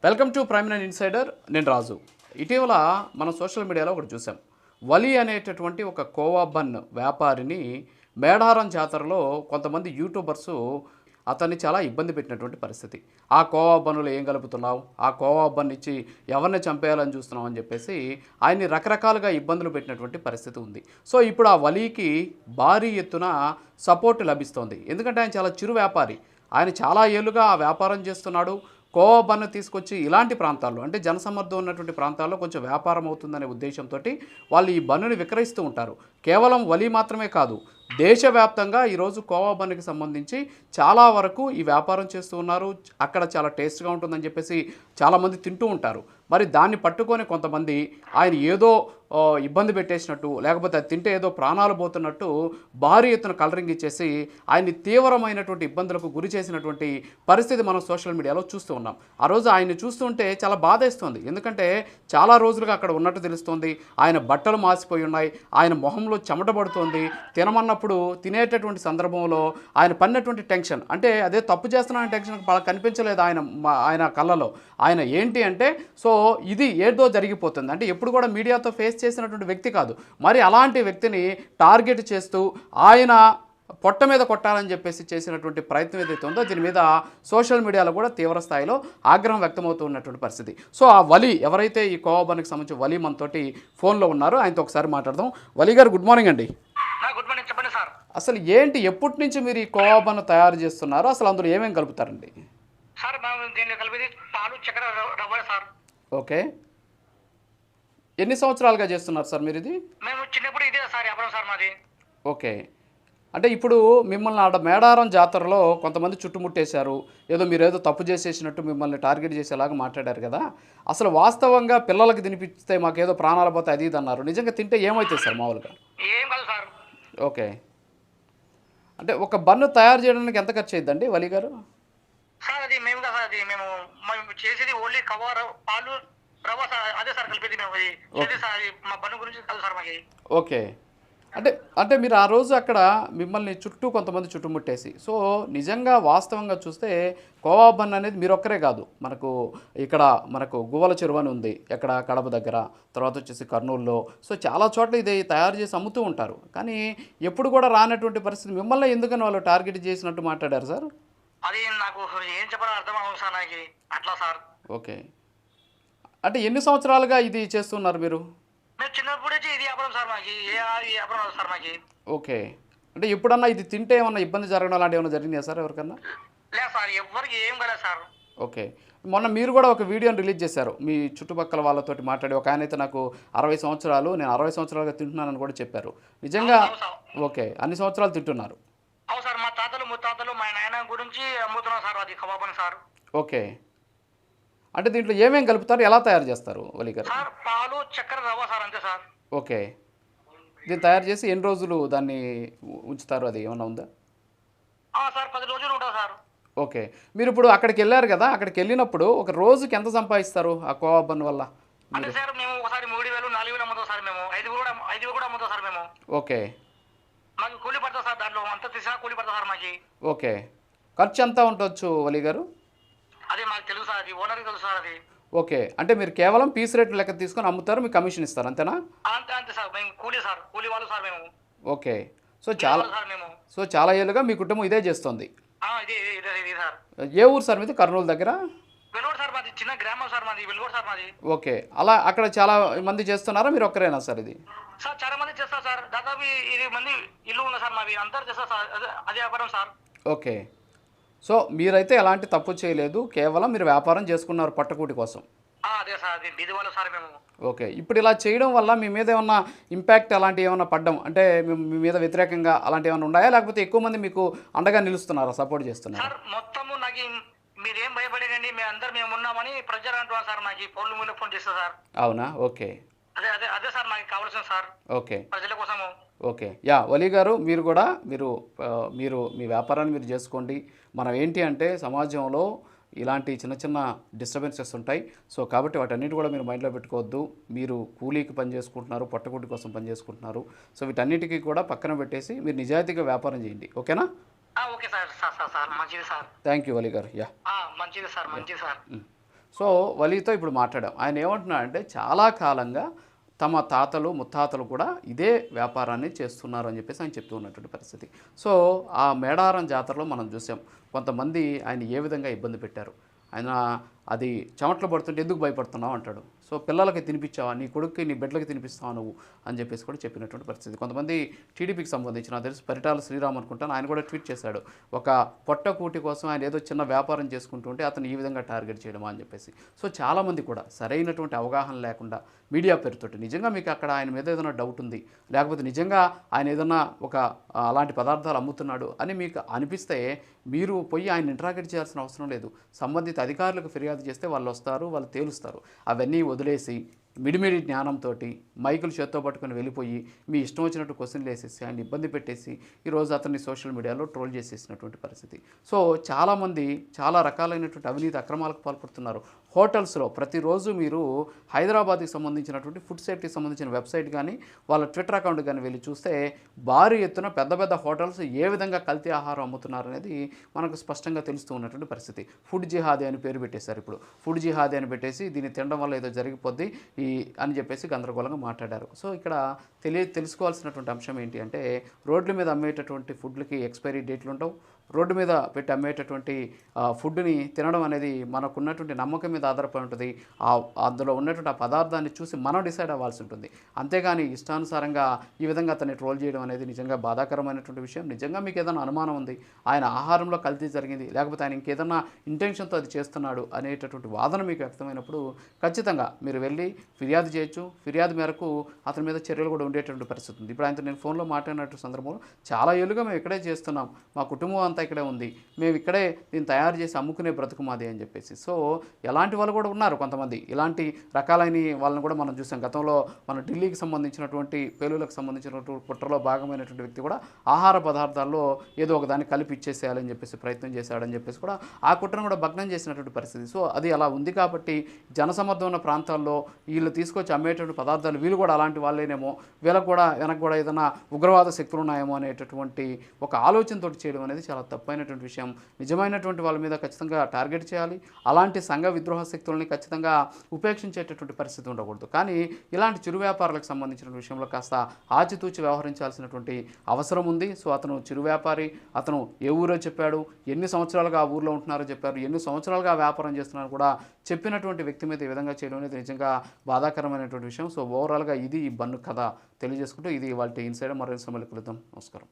Welcome to prime nine insider. నేను రాజు. ఇటీవల మనం సోషల్ మీడియాలో ఒకటి చూసాం. వలి అనేటటువంటి ఒక కోవా బన్ వ్యాపారిని మేడారం జాతరలో కొంతమంది యూట్యూబర్సు అతన్ని చాలా ఇబ్బంది పెట్టినటువంటి పరిస్థితి. ఆ కోవా బన్నులు ఏం కలుపుతున్నావు, ఆ కోవా బన్ ఇచ్చి ఎవరిని చంపేయాలని చూస్తున్నావు అని చెప్పేసి ఆయన్ని రకరకాలుగా ఇబ్బందులు పెట్టినటువంటి పరిస్థితి ఉంది. సో ఇప్పుడు ఆ వలీకి భారీ ఎత్తున సపోర్ట్ లభిస్తోంది. ఎందుకంటే ఆయన చాలా చిరు వ్యాపారి. ఆయన చాలా ఏళ్ళుగా ఆ వ్యాపారం చేస్తున్నాడు. కోవా బన్ను తీసుకొచ్చి ఇలాంటి ప్రాంతాల్లో, అంటే జనసమ్మర్దం ఉన్నటువంటి ప్రాంతాల్లో కొంచెం వ్యాపారం అవుతుందనే ఉద్దేశంతో వాళ్ళు ఈ బన్నుని విక్రయిస్తూ ఉంటారు. కేవలం వలి మాత్రమే కాదు, దేశవ్యాప్తంగా ఈరోజు కోవా బన్నుకి సంబంధించి చాలా వరకు ఈ వ్యాపారం చేస్తూ ఉన్నారు. అక్కడ చాలా టేస్ట్గా ఉంటుందని చెప్పేసి చాలామంది తింటూ ఉంటారు. మరి దాన్ని పట్టుకొని కొంతమంది ఆయన ఏదో ఇబ్బంది పెట్టేసినట్టు, లేకపోతే అది తింటే ఏదో ప్రాణాలు పోతున్నట్టు భారీ ఎత్తున కలరింగ్ ఇచ్చేసి ఆయన్ని తీవ్రమైనటువంటి ఇబ్బందులకు గురి చేసినటువంటి పరిస్థితి మనం సోషల్ మీడియాలో చూస్తూ ఉన్నాం. ఆ రోజు ఆయన్ని చూస్తుంటే చాలా బాధేస్తుంది. ఎందుకంటే చాలా రోజులుగా అక్కడ ఉన్నట్టు తెలుస్తుంది. ఆయన బట్టలు మాసిపోయి ఉన్నాయి, ఆయన మొహంలో చెమట పడుతోంది. తినమన్నప్పుడు తినేటటువంటి సందర్భంలో ఆయన పడినటువంటి టెన్షన్, అంటే అదే తప్పు చేస్తున్నాన టెన్షన్ బాగా కనిపించలేదు ఆయన కళ్ళలో. ఆయన ఏంటి అంటే, సో ఇది ఏదో జరిగిపోతుంది అంటే ఎప్పుడు కూడా మీడియాతో ఫేస్ చేసినటువంటి వ్యక్తి కాదు. మరి అలాంటి వ్యక్తిని టార్గెట్ చేస్తూ ఆయన పొట్ట మీద కొట్టాలని చెప్పేసి చేసినటువంటి ప్రయత్నం ఏదైతే ఉందో దీని మీద సోషల్ మీడియాలో కూడా తీవ్ర స్థాయిలో ఆగ్రహం వ్యక్తమవుతూ ఉన్నటువంటి పరిస్థితి. సో ఆ వలి ఎవరైతే ఈ కోవా బన్నుకి సంబంధించి వలి మనతోటి ఫోన్లో ఉన్నారో ఆయనతో ఒకసారి మాట్లాడదాం. వలి గారు, గుడ్ మార్నింగ్ అండి. గుడ్ మార్నింగ్, చెప్పండి సార్. అసలు ఏంటి, ఎప్పటి నుంచి మీరు ఈ కోవా బన్ను తయారు చేస్తున్నారు, అసలు అందులో ఏమేమి కలుపుతారండి? సార్ మేము దీంట్లో కలిపేది పాలు, చక్కెర, రవ్వ సార్. ఓకే, ఎన్ని సంవత్సరాలుగా చేస్తున్నారు సార్ మీరు ఇది? మేము చిన్నప్పుడు ఇదే సార్ వ్యాపారం సార్ మాది. ఓకే, అంటే ఇప్పుడు మిమ్మల్ని ఆడ మేడారం జాతరలో కొంతమంది చుట్టుముట్టేశారు, ఏదో మీరు ఏదో తప్పు చేసేసినట్టు మిమ్మల్ని టార్గెట్ చేసేలాగా మాట్లాడారు కదా. అసలు వాస్తవంగా పిల్లలకి తినిపిస్తే మాకేదో ప్రాణాలు పోతే అది ఇది అన్నారు. నిజంగా తింటే ఏమవుతుంది సార్ మామూలుగా? ఏం కాదు సార్. ఓకే, అంటే ఒక బన్ను తయారు చేయడానికి ఎంత ఖర్చు అయ్యిద్దండి వలి గారు? సార్ అది మేము కదా, అది మేము చేసేది ఓన్లీ కవర్, పాలు, రవ్వ సార్, అదే సార్ కలిపేది మేము. అది సార్, అది మా బన్ను గురించి కాదు సార్ మాకి. ఓకే, అంటే మీరు ఆ రోజు అక్కడ మిమ్మల్ని చుట్టూ కొంతమంది చుట్టుముట్టేసి, సో నిజంగా వాస్తవంగా చూస్తే కోవా బన్ అనేది మీరు ఒక్కరే కాదు, మనకు గువ్వల చెరువు అని ఉంది ఎక్కడ కడప దగ్గర, తర్వాత వచ్చేసి కర్నూలులో, సో చాలా చోట్ల ఇది తయారు చేసి అమ్ముతూ ఉంటారు. కానీ ఎప్పుడు కూడా రానటువంటి పరిస్థితి మిమ్మల్ని ఎందుకని వాళ్ళు టార్గెట్ చేసినట్టు మాట్లాడారు సార్? అది నాకు ఏం చెప్పాలో అర్థం అవ్వదు సార్ నాకు అట్లా సార్. ఓకే, అంటే ఎన్ని సంవత్సరాలుగా ఇది చేస్తున్నారు మీరు? మేము చిన్నప్పుడు ఇది వ్యాపారం సార్ మాకి, ఏ వ్యాపారం సార్ మాకి. ఓకే, అంటే ఎప్పుడన్నా ఇది తింటే ఏమన్నా ఇబ్బంది జరగడం అలాంటి ఏమైనా జరిగిందా సార్ ఎవరికన్నా? లేదు సార్, ఎవరికి ఏం కలేదు సార్. ఓకే, మొన్న మీరు కూడా ఒక వీడియోని రిలీజ్ చేశారు మీ చుట్టుపక్కల వాళ్ళతోటి మాట్లాడి. ఒక ఆయన అయితే నాకు 60 సంవత్సరాలు, నేను 60 సంవత్సరాలుగా తింటున్నానని కూడా చెప్పారు. నిజంగా ఓకే, అన్ని సంవత్సరాలు తింటున్నారు? అవును సార్, మా తాతలు ముత్తాతలు మా నాయన గురించి అమ్ముతున్నాం సార్ అది కబాబ్ అని సార్. ఓకే, అంటే దీంట్లో ఏమేమి కలుపుతారు, ఎలా తయారు చేస్తారు వలి గారు? సార్ పాలు, చక్కెర, రవ్వ సార్, అంతే సార్. ఓకే, దీన్ని తయారు చేసి ఎన్ని రోజులు దాన్ని ఉంచుతారు, అది ఏమన్నా ఉందా? సార్ 10 రోజులు ఉంటుంది సార్. ఓకే, మీరు ఇప్పుడు అక్కడికి వెళ్ళారు కదా, అక్కడికి వెళ్ళినప్పుడు ఒక రోజుకి ఎంత సంపాదిస్తారు ఆ కోవా బన్ వల్ల? అంటే సార్ మేము ఒకసారి 3,000 4,000 అమ్ముతాం సార్. మేము 5,000 కూడా అమ్ముతాం సార్ మేము. ఓకే, మాకు కూలి పడతా సార్, దాంట్లో అంతా తీసినా కూలి పడతా సార్ మాకి. ఓకే, ఖర్చు ఎంత ఉండొచ్చు వలి గారు? అదే మాకు తెలుసు సార్, అది ఓనర్కి తెలుసు సార్ అది. ఓకే, అంటే మీరు కేవలం పీస్ రేట్ లెక్క తీసుకొని అమ్ముతారు, మీకు కమిషన్ ఇస్తారు అంతేనా? అంతే సార్, మేము కూలీ సార్, కూలీ వాళ్ళు సార్ మేము. ఓకే, సో మేము చాలా ఏళ్ళుగా మీ కుటుంబం ఇదే చేస్తుంది. ఇది సార్. ఏ ఊరు సార్ మీది? కర్నూలు దగ్గర వెలుగోడు సార్ మాది, చిన్న గ్రామం సార్ మాది, వెలుగోడు సార్ మాది. ఓకే, అలా అక్కడ చాలా మంది చేస్తున్నారా, మీరు ఒక్కరేనా సార్ ఇది? సార్ చాలా మంది చేస్తారు సార్, దాదాపు 20 మంది ఇల్లు ఉంది సార్ మావి, అందరు చేస్తారు సార్, అదే వ్యాపారం సార్. ఓకే, సో మీరైతే ఎలాంటి తప్పు చేయలేదు, కేవలం మీరు వ్యాపారం చేసుకున్నారు పట్టకూటి కోసం. అదే సార్, అది బీది వాళ్ళు సార్ మేము. ఓకే, ఇప్పుడు ఇలా చేయడం వల్ల మీ మీద ఏమన్నా ఇంపాక్ట్ అలాంటివి ఏమన్నా పడ్డం, అంటే మీ మీద వ్యతిరేకంగా అలాంటివి ఏమైనా ఉన్నాయా, లేకపోతే ఎక్కువ మంది మీకు అండగా నిలుస్తున్నారా, సపోర్ట్ చేస్తున్నారా? సార్ మొత్తము నాకు మీరేం భయపడకండి, మేము ఉన్నామని ప్రజలు అంటున్నారు సార్. నాకు ఫోన్లు ముందు ఫోన్ చేస్తారు సార్. అవునా? ఓకే, అదే సార్ నాకు కావాల్సింది సార్. ఓకే, ప్రజల కోసము. ఓకే, వలి గారు, మీరు కూడా మీరు మీ వ్యాపారాన్ని మీరు చేసుకోండి. మనం ఏంటి అంటే సమాజంలో ఇలాంటి చిన్న చిన్న డిస్టర్బెన్సెస్ ఉంటాయి. సో కాబట్టి వాటన్నిటి కూడా మీరు మైండ్లో పెట్టుకోవద్దు. మీరు కూలీకి పని చేసుకుంటున్నారు, పొట్టకూటి కోసం పని చేసుకుంటున్నారు. సో వీటన్నిటికీ కూడా పక్కన పెట్టేసి మీరు నిజాయితీగా వ్యాపారం చేయండి. ఓకేనా? Okay sir. సార్ మంచిది సార్. థ్యాంక్ యూ వలి గారు. మంచిది సార్. సో వలీతో ఇప్పుడు మాట్లాడాం. ఆయన ఏమంటున్నాడంటే చాలా కాలంగా తమ తాతలు ముత్తాతలు కూడా ఇదే వ్యాపారాన్ని చేస్తున్నారు అని చెప్పేసి ఆయన చెప్తూ ఉన్నటువంటి పరిస్థితి. సో ఆ మేడారం జాతరలో మనం చూసాం కొంతమంది ఆయన ఏ విధంగా ఇబ్బంది పెట్టారు. ఆయన అది చెమటలు పడుతుంటే ఎందుకు భయపడుతున్నావు అంటాడు. సో పిల్లలకి తినిపించావా, నీ కొడుక్కి నీ బిడ్డలకి తినిపిస్తావా నువ్వు అని చెప్పేసి కూడా చెప్పినటువంటి పరిస్థితి. కొంతమంది టీడీపీకి సంబంధించి నాకు తెలిసి పరిటాల శ్రీరామ్ అనుకుంటాను, ఆయన కూడా ట్వీట్ చేశాడు. ఒక పొట్టకూటి కోసం ఆయన ఏదో చిన్న వ్యాపారం చేసుకుంటుంటే అతను ఈ విధంగా టార్గెట్ చేయడమా అని చెప్పేసి. సో చాలామంది కూడా సరైనటువంటి అవగాహన లేకుండా మీడియా పేరుతోటి నిజంగా మీకు అక్కడ ఆయన మీద ఏదైనా డౌట్ ఉంది, లేకపోతే నిజంగా ఆయన ఏదైనా ఒక అలాంటి పదార్థాలు అమ్ముతున్నాడు అని మీకు అనిపిస్తే మీరు పోయి ఆయన ఇంటరాగేట్ చేయాల్సిన అవసరం లేదు. సంబంధిత అధికారులకు ఫిర్యాదు చేస్తే వాళ్ళు వస్తారు, వాళ్ళు తేలుస్తారు. అవన్నీ వదిలేసి మిడిమిడి జ్ఞానంతో మైకులు చేత్తో పట్టుకొని వెళ్ళిపోయి మీ ఇష్టం వచ్చినట్టు క్వశ్చన్లు వేసేసి ఆయన ఇబ్బంది పెట్టేసి ఈరోజు అతన్ని సోషల్ మీడియాలో ట్రోల్ చేసేసినటువంటి పరిస్థితి. సో చాలామంది చాలా రకాలైనటువంటి అవినీతి అక్రమాలకు పాల్పడుతున్నారు. హోటల్స్లో ప్రతిరోజు మీరు హైదరాబాద్కి సంబంధించినటువంటి ఫుడ్ సేఫ్టీకి సంబంధించిన వెబ్సైట్ కానీ వాళ్ళ ట్విట్టర్ అకౌంట్ కానీ వెళ్ళి చూస్తే భారీ ఎత్తున పెద్ద పెద్ద హోటల్స్ ఏ విధంగా కల్తీ ఆహారం అమ్ముతున్నారు అనేది మనకు స్పష్టంగా తెలుస్తూ ఉన్నటువంటి పరిస్థితి. ఫుడ్ జిహాదీ అని పేరు పెట్టేశారు. ఇప్పుడు ఫుడ్ జిహాదీ అని పెట్టేసి దీన్ని తినడం వల్ల ఏదో జరిగిపోద్ది అని చెప్పేసి గందరగోళంగా మాట్లాడారు. సో ఇక్కడ తెలుసుకోవాల్సినటువంటి అంశం ఏంటి అంటే రోడ్ల మీద అమ్మేటటువంటి ఫుడ్లకి ఎక్స్పైరీ డేట్లు ఉండవు. రోడ్డు మీద పెట్టి అమ్మేటటువంటి ఫుడ్ని తినడం అనేది మనకున్నటువంటి నమ్మకం మీద ఆధారపడి ఉంటుంది. అందులో ఉన్నటువంటి ఆ పదార్థాన్ని చూసి మనం డిసైడ్ అవ్వాల్సి ఉంటుంది. అంతేగాని ఇష్టానుసారంగా ఈ విధంగా అతన్ని ట్రోల్ చేయడం అనేది నిజంగా బాధాకరమైనటువంటి విషయం. నిజంగా మీకు ఏదైనా అనుమానం ఉంది, ఆయన ఆహారంలో కల్తీ జరిగింది, లేకపోతే ఆయన ఇంకేదన్నా ఇంటెన్షన్తో అది చేస్తున్నాడు అనేటటువంటి వాదన మీకు వ్యక్తమైనప్పుడు ఖచ్చితంగా మీరు వెళ్ళి ఫిర్యాదు చేయొచ్చు. ఫిర్యాదు మేరకు అతని మీద చర్యలు కూడా ఉండేటువంటి పరిస్థితి ఉంది. ఇప్పుడు ఆయనతో నేను ఫోన్లో మాట్లాడినట్టు సందర్భంలో చాలా ఏళ్ళుగా మేము ఇక్కడే చేస్తున్నాం, మా కుటుంబం అంతా ఇక్కడే ఉంది, మేము ఇక్కడే దీన్ని తయారు చేసి అమ్ముకునే బ్రతుకు మాది అని చెప్పేసి. సో ఎలాంటి వాళ్ళు కూడా ఉన్నారు కొంతమంది, ఇలాంటి రకాలైన వాళ్ళని కూడా మనం చూసాం. గతంలో మన ఢిల్లీకి సంబంధించినటువంటి పేలులకు సంబంధించినటువంటి కుట్రలో భాగమైనటువంటి వ్యక్తి కూడా ఆహార పదార్థాల్లో ఏదో ఒక దాన్ని కలిపి ఇచ్చేసేయాలని చెప్పేసి ప్రయత్నం చేశాడని చెప్పేసి కూడా ఆ కుట్రను కూడా భగ్నం చేసినటువంటి పరిస్థితి. సో అది అలా ఉంది కాబట్టి జనసమ్మర్దం ఉన్న ప్రాంతాల్లో వీళ్ళు తీసుకొచ్చి అమ్మేటువంటి పదార్థాలు వీళ్ళు కూడా అలాంటి వాళ్ళేనేమో, వీళ్ళకు కూడా వెనక్కి కూడా ఏదైనా ఉగ్రవాద శక్తులు ఉన్నాయేమో అనేటటువంటి ఒక ఆలోచనతో చేయడం అనేది చాలా తప్పైనటువంటి విషయం. నిజమైనటువంటి వాళ్ళ మీద ఖచ్చితంగా టార్గెట్ చేయాలి. అలాంటి సంఘ విద్రోహ శక్తులని ఖచ్చితంగా ఉపేక్షించేటటువంటి పరిస్థితి ఉండకూడదు. కానీ ఇలాంటి చిరు వ్యాపారులకు సంబంధించిన విషయంలో కాస్త ఆచితూచి వ్యవహరించాల్సినటువంటి అవసరం ఉంది. సో అతను చిరు వ్యాపారి, అతను ఏ ఊరో చెప్పాడు, ఎన్ని సంవత్సరాలుగా ఆ ఊర్లో ఉంటున్నారో చెప్పారు, ఎన్ని సంవత్సరాలుగా వ్యాపారం చేస్తున్నారో కూడా చెప్పినటువంటి వ్యక్తి మీద ఈ విధంగా చేయడం అనేది నిజంగా బాధాకరమైనటువంటి విషయం. సో ఓవరాల్గా ఇది ఈ బన్ను కథ తెలియజేసుకుంటూ ఇది వాళ్ళ ఇన్సైడ్ మరో సమయంలో కలుద్దాం. నమస్కారం.